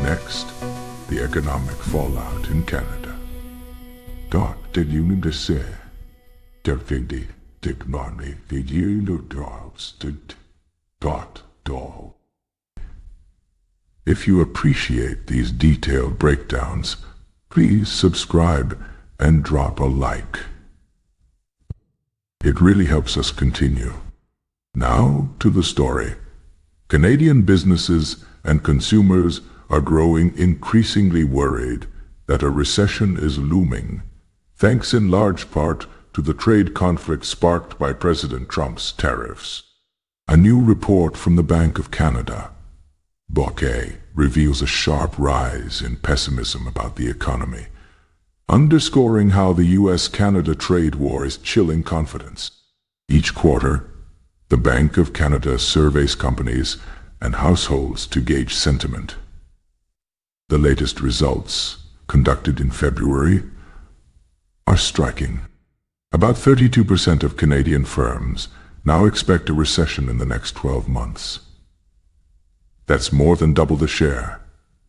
Next, the economic fallout in Canada. Did you mean to say? If you appreciate these detailed breakdowns, please subscribe and drop a like. It really helps us continue. Now to the story. Canadian businesses and consumers are growing increasingly worried that a recession is looming, thanks in large part to the trade conflict sparked by President Trump's tariffs. A new report from the Bank of Canada, BOC, reveals a sharp rise in pessimism about the economy, underscoring how the U.S.-Canada trade war is chilling confidence. Each quarter, the Bank of Canada surveys companies and households to gauge sentiment. The latest results, conducted in February, are striking. About 32% of Canadian firms now expect a recession in the next 12 months. That's more than double the share,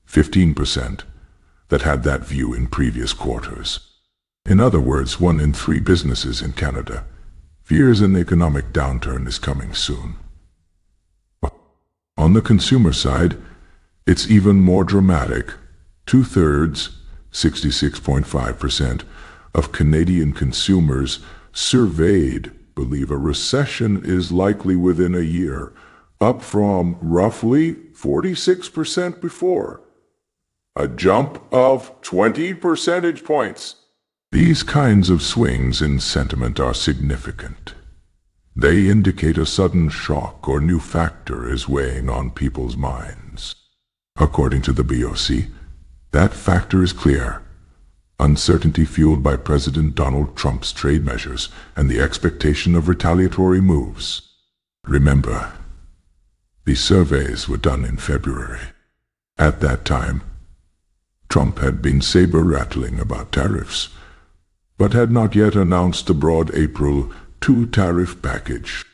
15%, that had that view in previous quarters. In other words, 1 in 3 businesses in Canada fears an economic downturn is coming soon. On the consumer side, it's even more dramatic. 2/3, 66.5%, of Canadian consumers surveyed believe a recession is likely within a year, up from roughly 46% before. A jump of 20 percentage points. These kinds of swings in sentiment are significant. They indicate a sudden shock or new factor is weighing on people's minds. According to the BOC, that factor is clear: uncertainty fueled by President Donald Trump's trade measures and the expectation of retaliatory moves. Remember, these surveys were done in February. At that time, Trump had been saber-rattling about tariffs, but had not yet announced a broad April 2 tariff package.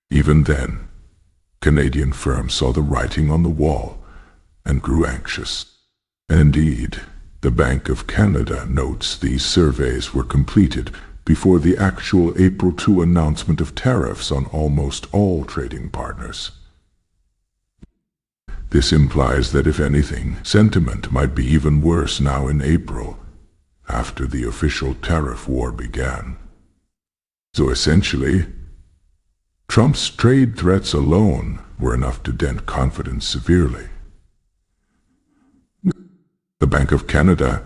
Even then, Canadian firms saw the writing on the wall and grew anxious. Indeed, the Bank of Canada notes these surveys were completed before the actual April 2 announcement of tariffs on almost all trading partners. This implies that, if anything, sentiment might be even worse now in April, after the official tariff war began. So essentially, Trump's trade threats alone were enough to dent confidence severely. The Bank of Canada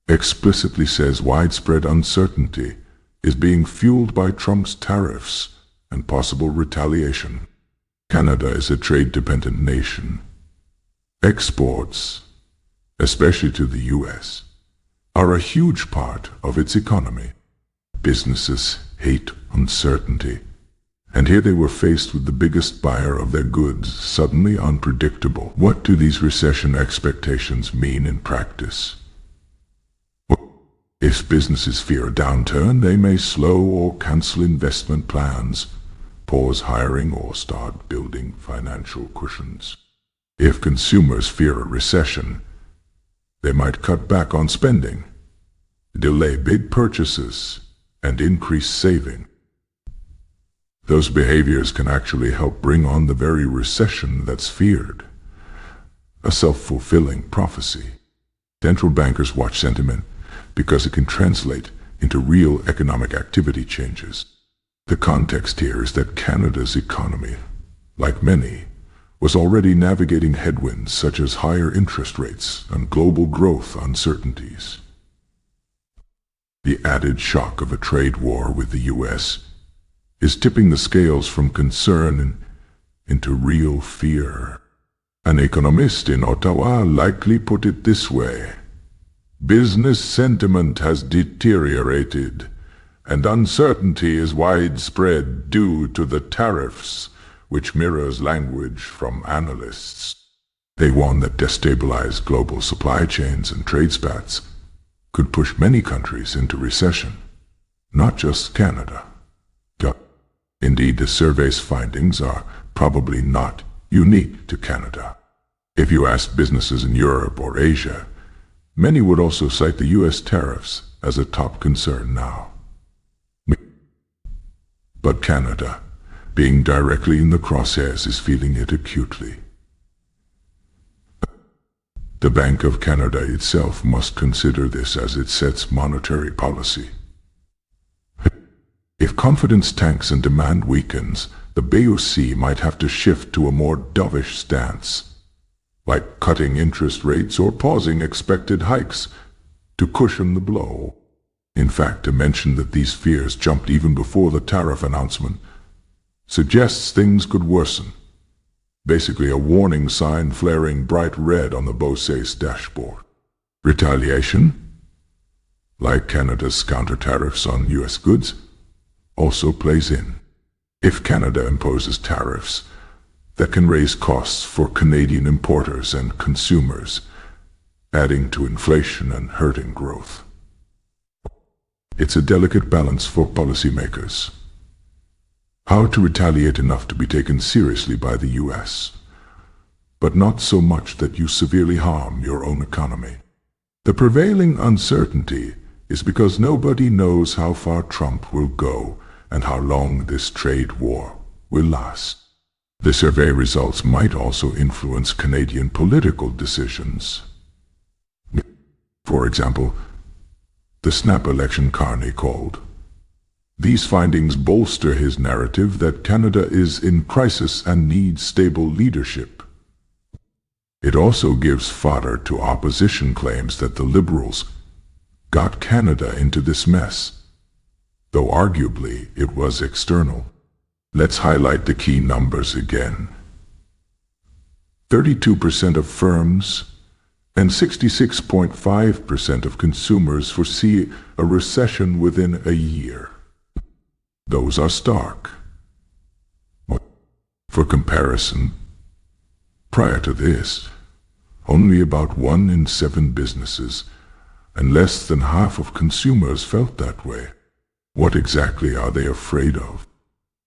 explicitly says widespread uncertainty is being fueled by Trump's tariffs and possible retaliation. Canada is a trade-dependent nation. Exports, especially to the U.S., are a huge part of its economy. Businesses hate uncertainty, and here they were faced with the biggest buyer of their goods suddenly unpredictable. What do these recession expectations mean in practice? Well, if businesses fear a downturn, they may slow or cancel investment plans, pause hiring, or start building financial cushions. If consumers fear a recession, they might cut back on spending, delay big purchases, and increase saving. Those behaviors can actually help bring on the very recession that's feared. A self-fulfilling prophecy. Central bankers watch sentiment because it can translate into real economic activity changes. The context here is that Canada's economy, like many, was already navigating headwinds such as higher interest rates and global growth uncertainties. The added shock of a trade war with the U.S. is tipping the scales from concern into real fear. An economist in Ottawa likely put it this way: business sentiment has deteriorated, and uncertainty is widespread due to the tariffs, which mirrors language from analysts. They warn that destabilized global supply chains and trade spats could push many countries into recession, not just Canada. Indeed, the survey's findings are probably not unique to Canada. If you ask businesses in Europe or Asia, many would also cite the U.S. tariffs as a top concern now. But Canada, being directly in the crosshairs, is feeling it acutely. The Bank of Canada itself must consider this as it sets monetary policy. If confidence tanks and demand weakens, the BOC might have to shift to a more dovish stance, like cutting interest rates or pausing expected hikes to cushion the blow. In fact, to mention that these fears jumped even before the tariff announcement suggests things could worsen. Basically a warning sign flaring bright red on the BOC's dashboard. Retaliation, like Canada's counter-tariffs on U.S. goods, also plays in. If Canada imposes tariffs that can raise costs for Canadian importers and consumers, adding to inflation and hurting growth. It's a delicate balance for policymakers. How to retaliate enough to be taken seriously by the U.S., but not so much that you severely harm your own economy. The prevailing uncertainty is because nobody knows how far Trump will go and how long this trade war will last. The survey results might also influence Canadian political decisions. For example, the snap election Carney called. These findings bolster his narrative that Canada is in crisis and needs stable leadership. It also gives fodder to opposition claims that the Liberals got Canada into this mess, though arguably it was external. Let's highlight the key numbers again. 32% of firms and 66.5% of consumers foresee a recession within a year. Those are stark. For comparison, prior to this, only about 1 in 7 businesses and less than half of consumers felt that way. What exactly are they afraid of?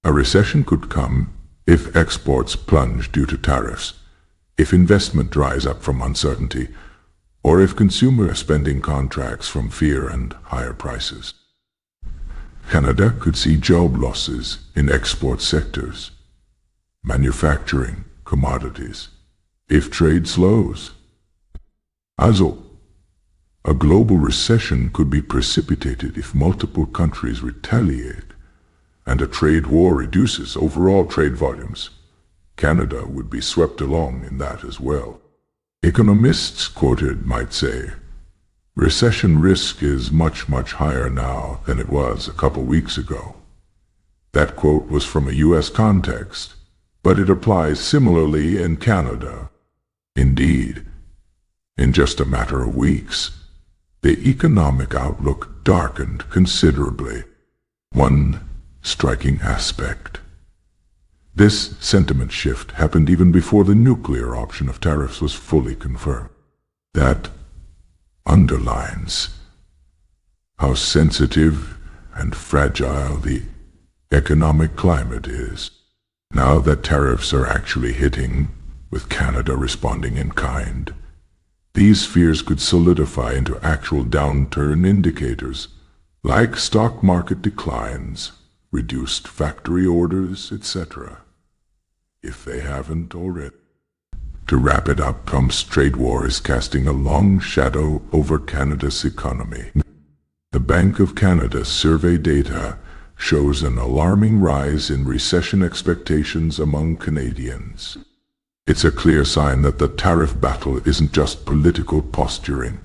A recession could come if exports plunge due to tariffs, if investment dries up from uncertainty, or if consumer spending contracts from fear and higher prices. Canada could see job losses in export sectors, manufacturing, commodities, if trade slows. Also, a global recession could be precipitated if multiple countries retaliate and a trade war reduces overall trade volumes. Canada would be swept along in that as well. Economists quoted might say, "Recession risk is much, much higher now than it was a couple weeks ago." That quote was from a U.S. context, but it applies similarly in Canada. Indeed, in just a matter of weeks, the economic outlook darkened considerably. One striking aspect. This sentiment shift happened even before the nuclear option of tariffs was fully confirmed. That underlines how sensitive and fragile the economic climate is. Now that tariffs are actually hitting, with Canada responding in kind, these fears could solidify into actual downturn indicators, like stock market declines, reduced factory orders, etc., if they haven't already. To wrap it up, Trump's trade war is casting a long shadow over Canada's economy. The Bank of Canada's survey data shows an alarming rise in recession expectations among Canadians. It's a clear sign that the tariff battle isn't just political posturing.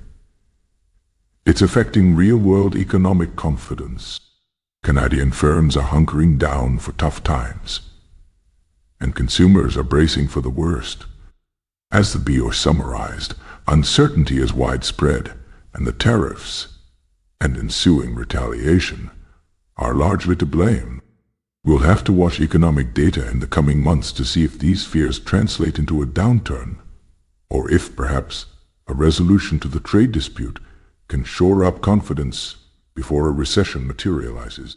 It's affecting real-world economic confidence. Canadian firms are hunkering down for tough times, and consumers are bracing for the worst. As the BO summarized, uncertainty is widespread, and the tariffs and ensuing retaliation are largely to blame. We'll have to watch economic data in the coming months to see if these fears translate into a downturn, or if perhaps a resolution to the trade dispute can shore up confidence before a recession materializes.